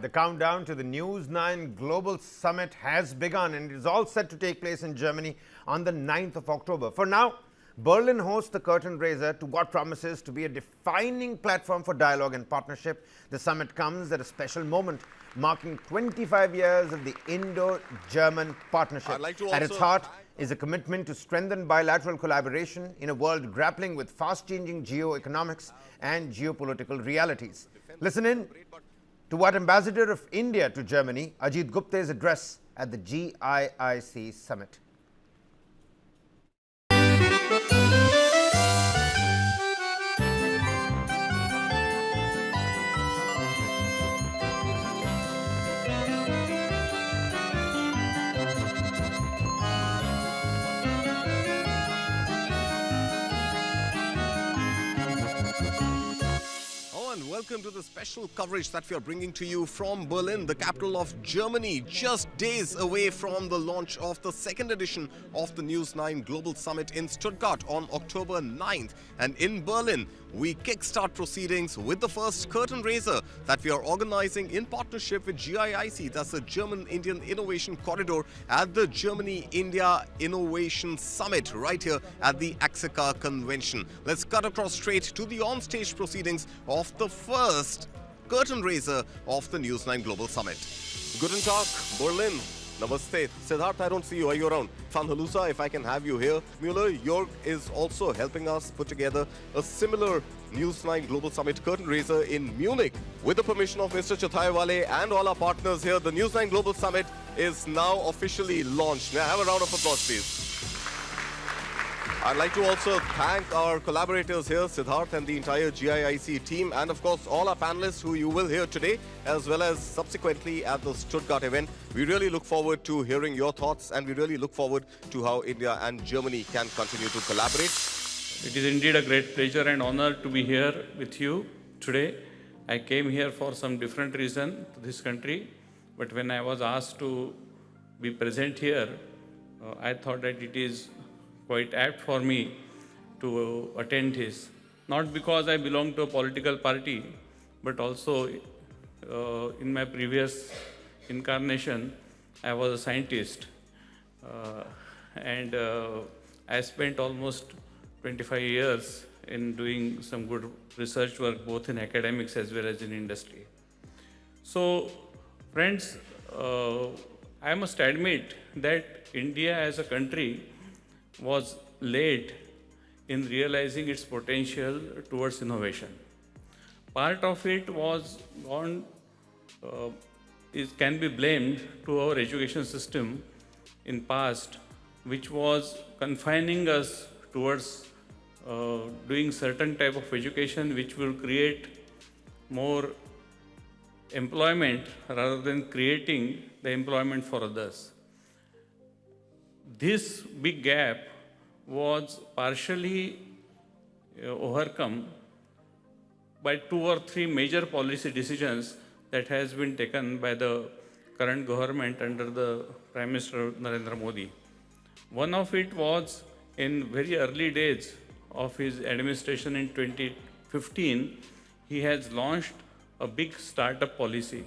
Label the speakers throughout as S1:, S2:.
S1: the countdown to the News9 Global Summit has begun, and it is all set to take place in Germany on the 9th of October. For now, Berlin hosts the curtain raiser to what promises to be a defining platform for dialogue and partnership. The summit comes at a special moment, marking 25 years of the Indo-German partnership. At its heart is a commitment to strengthen bilateral collaboration in a world grappling with fast-changing geoeconomics and geopolitical realities. Listen in to what Ambassador of India to Germany, Ajit Gupte's address at the GIIC Summit.
S2: Welcome to the special coverage that we are bringing to you from Berlin, the capital of Germany, just days away from the launch of the second edition of the News9 Global Summit in Stuttgart on October 9th. And in Berlin, we kickstart proceedings with the first curtain raiser that we are organizing in partnership with GIIC, that's the German-Indian Innovation Corridor, at the Germany-India Innovation Summit right here at the GIIC Convention. Let's cut across straight to the on-stage proceedings of the first curtain raiser of the News9 Global Summit. Guten Tag, Berlin. Namaste. Siddharth, I don't see you. Are you around? Van Halusa, if I can have you here. Mueller, York is also helping us put together a similar News9 Global Summit curtain raiser in Munich. With the permission of Mr. Chathaiwale and all our partners here, the News9 Global Summit is now officially launched. May I have a round of applause, please? I'd like to also thank our collaborators here, Siddharth and the entire GIIC team, and of course all our panelists who you will hear today, as well as subsequently at the Stuttgart event. We really look forward to hearing your thoughts, and we really look forward to how India and Germany can continue to collaborate.
S3: It is indeed a great pleasure and honor to be here with you today. I came here for some different reason to this country, but when I was asked to be present here, I thought that it is quite apt for me to attend this. Not because I belong to a political party, but also in my previous incarnation, I was a scientist. And I spent almost 25 years in doing some good research work, both in academics as well as in industry. So, friends, I must admit that India as a country was late in realizing its potential towards innovation. Part of it was can be blamed to our education system in past, which was confining us towards doing certain type of education which will create more employment rather than creating the employment for others. This big gap was partially overcome by 2 or 3 major policy decisions that has been taken by the current government under the Prime Minister Narendra Modi. One of it was in very early days of his administration in 2015, he has launched a big startup policy,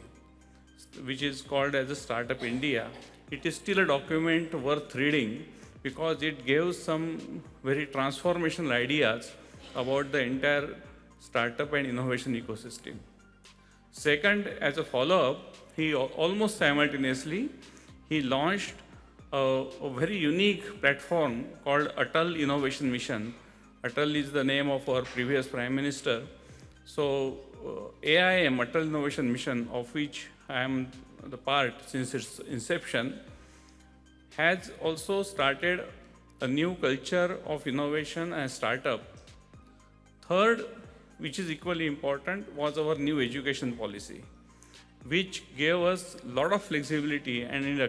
S3: which is called as a Startup India. It is still a document worth reading because it gives some very transformational ideas about the entire startup and innovation ecosystem. Second, as a follow-up, he almost simultaneously, he launched a very unique platform called Atal Innovation Mission. Atal is the name of our previous Prime Minister. So AIM, Atal Innovation Mission, of which I am the part since its inception, has also started a new culture of innovation and startup. Third, which is equally important, was our new education policy, which gave us a lot of flexibility and in a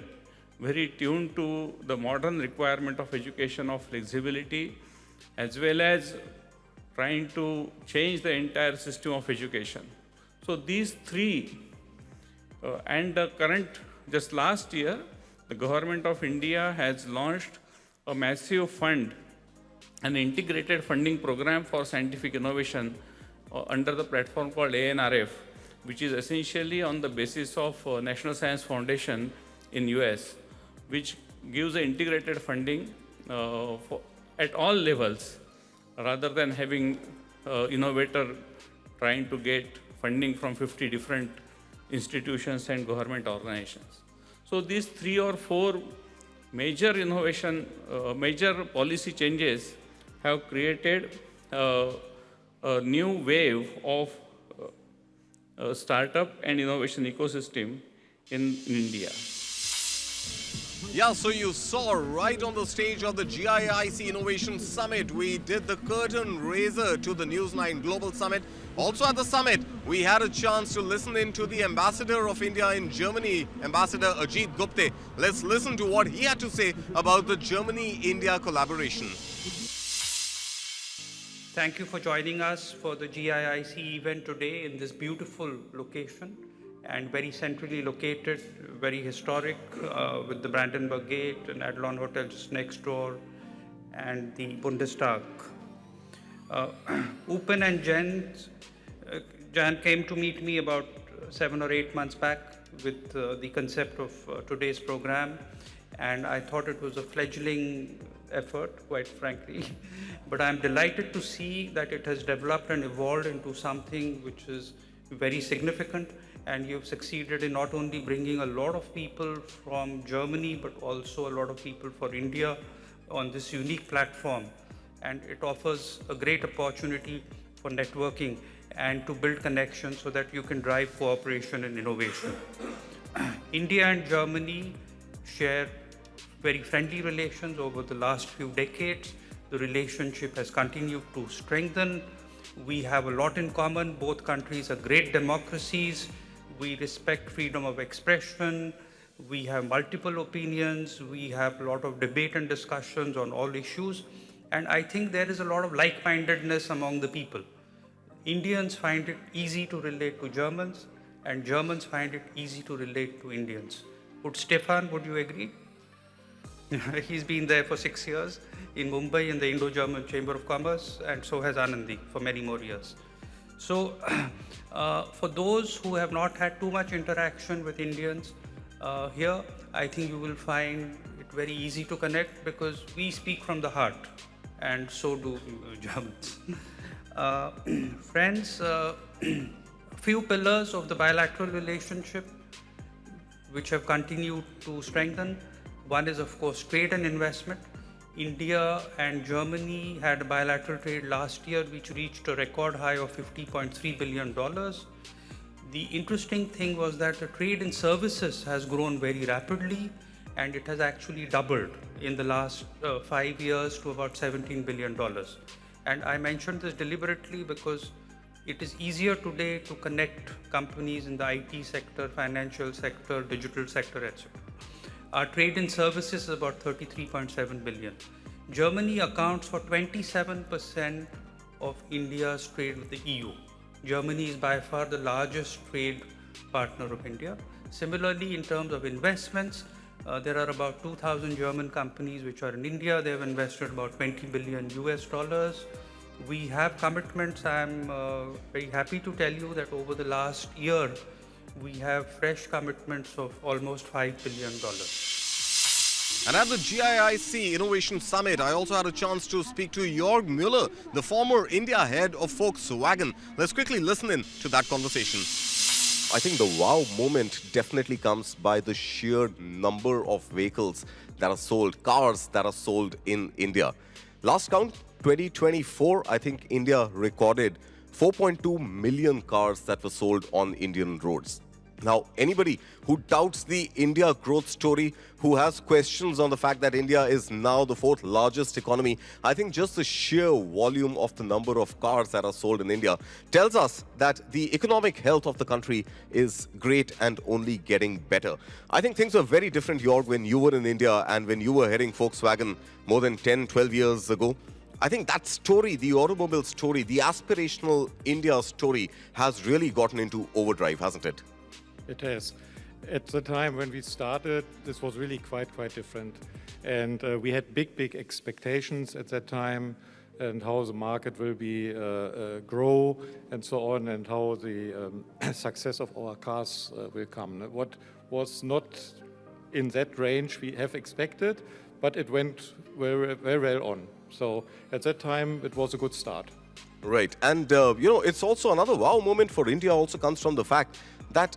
S3: very tuned to the modern requirement of education of flexibility, as well as trying to change the entire system of education. So these three, and the current, just last year, the government of India has launched a massive fund, an integrated funding program for scientific innovation under the platform called ANRF, which is essentially on the basis of National Science Foundation in US, which gives an integrated funding at all levels, rather than having innovator trying to get funding from 50 different institutions and government organizations. So these 3 or 4 major innovation, major policy changes have created a new wave of startup and innovation ecosystem in India.
S2: Yeah, so you saw right on the stage of the GIIC Innovation Summit, we did the curtain raiser to the News9 Global Summit. Also at the summit, we had a chance to listen in to the Ambassador of India in Germany, Ambassador Ajit Gupte. Let's listen to what he had to say about the Germany-India collaboration.
S4: Thank you for joining us for the GIIC event today in this beautiful location and very centrally located, very historic, with the Brandenburg Gate and Adlon Hotel just next door and the Bundestag. Upen and Jan came to meet me about 7 or 8 months back with the concept of today's program, and I thought it was a fledgling effort, quite frankly, but I'm delighted to see that it has developed and evolved into something which is very significant, and you've succeeded in not only bringing a lot of people from Germany, but also a lot of people for India on this unique platform, and it offers a great opportunity for networking and to build connections so that you can drive cooperation and innovation. India and Germany share very friendly relations over the last few decades. The relationship has continued to strengthen. We have a lot in common. Both countries are great democracies. We respect freedom of expression. We have multiple opinions. We have a lot of debate and discussions on all issues. And I think there is a lot of like-mindedness among the people. Indians find it easy to relate to Germans, and Germans find it easy to relate to Indians. Stefan, would you agree? He's been there for 6 years in Mumbai in the Indo-German Chamber of Commerce, and so has Anandi for many more years. So for those who have not had too much interaction with Indians here, I think you will find it very easy to connect because we speak from the heart, and so do Germans. Friends, few pillars of the bilateral relationship which have continued to strengthen. One is, of course, trade and investment. India and Germany had bilateral trade last year, which reached a record high of $50.3 billion. The interesting thing was that the trade in services has grown very rapidly, and it has actually doubled in the last 5 years to about $17 billion. And I mentioned this deliberately because it is easier today to connect companies in the IT sector, financial sector, digital sector, etc. Our trade in services is about 33.7 billion. Germany accounts for 27% of India's trade with the EU. Germany is by far the largest trade partner of India. Similarly, in terms of investments, there are about 2,000 German companies which are in India. They have invested about 20 billion US dollars. We have commitments. I'm very happy to tell you that over the last year, we have fresh commitments of almost $5 billion.
S2: And at the GIIC Innovation Summit, I also had a chance to speak to Jörg Müller, the former India head of Volkswagen. Let's quickly listen in to that conversation. I think the wow moment definitely comes by the sheer number of vehicles that are sold, cars that are sold in India. Last count, 2024, I think India recorded 4.2 million cars that were sold on Indian roads. Now, anybody who doubts the India growth story, who has questions on the fact that India is now the 4th largest economy, I think just the sheer volume of the number of cars that are sold in India tells us that the economic health of the country is great and only getting better. I think things were very different, Jörg, when you were in India and when you were heading Volkswagen more than 10, 12 years ago. I think that story, the automobile story, the aspirational India story has really gotten into overdrive, hasn't it?
S5: It has. At the time when we started, this was really quite different. And we had big expectations at that time. and how the market will be grow and so on, and how the success of our cars will come. What was not in that range we have expected, but it went very, very well on. So at that time, it was a good start.
S2: Right. And, you know, it's also another wow moment for India also comes from the fact that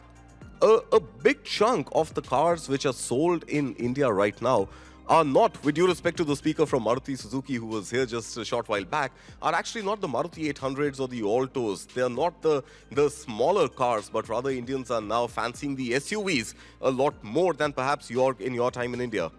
S2: a big chunk of the cars which are sold in India right now are not, with due respect to the speaker from Maruti Suzuki who was here just a short while back, are actually not the Maruti 800s or the Altos. They are not the smaller cars, but rather Indians are now fancying the SUVs a lot more than perhaps in your time in India.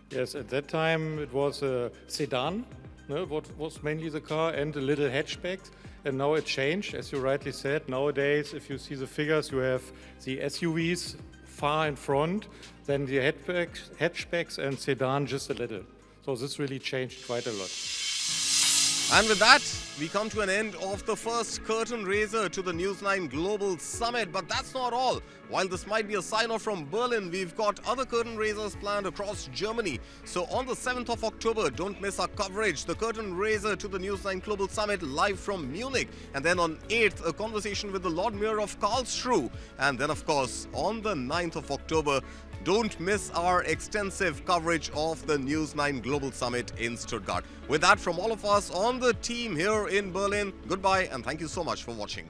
S5: Yes, at that time it was a sedan, what was mainly the car, and a little hatchback. And now it changed, as you rightly said. Nowadays, if you see the figures, you have the SUVs far in front, then the hatchbacks and sedan just a little. So this really changed quite a lot.
S2: And with that, we come to an end of the first curtain raiser to the News9 Global Summit. But that's not all. While this might be a sign-off from Berlin, we've got other curtain raisers planned across Germany. So on the 7th of October, don't miss our coverage. The curtain raiser to the News9 Global Summit live from Munich. And then on 8th, a conversation with the Lord Mayor of Karlsruhe. And then, of course, on the 9th of October, don't miss our extensive coverage of the News9 Global Summit in Stuttgart. With that, from all of us on the team here in Berlin, goodbye and thank you so much for watching.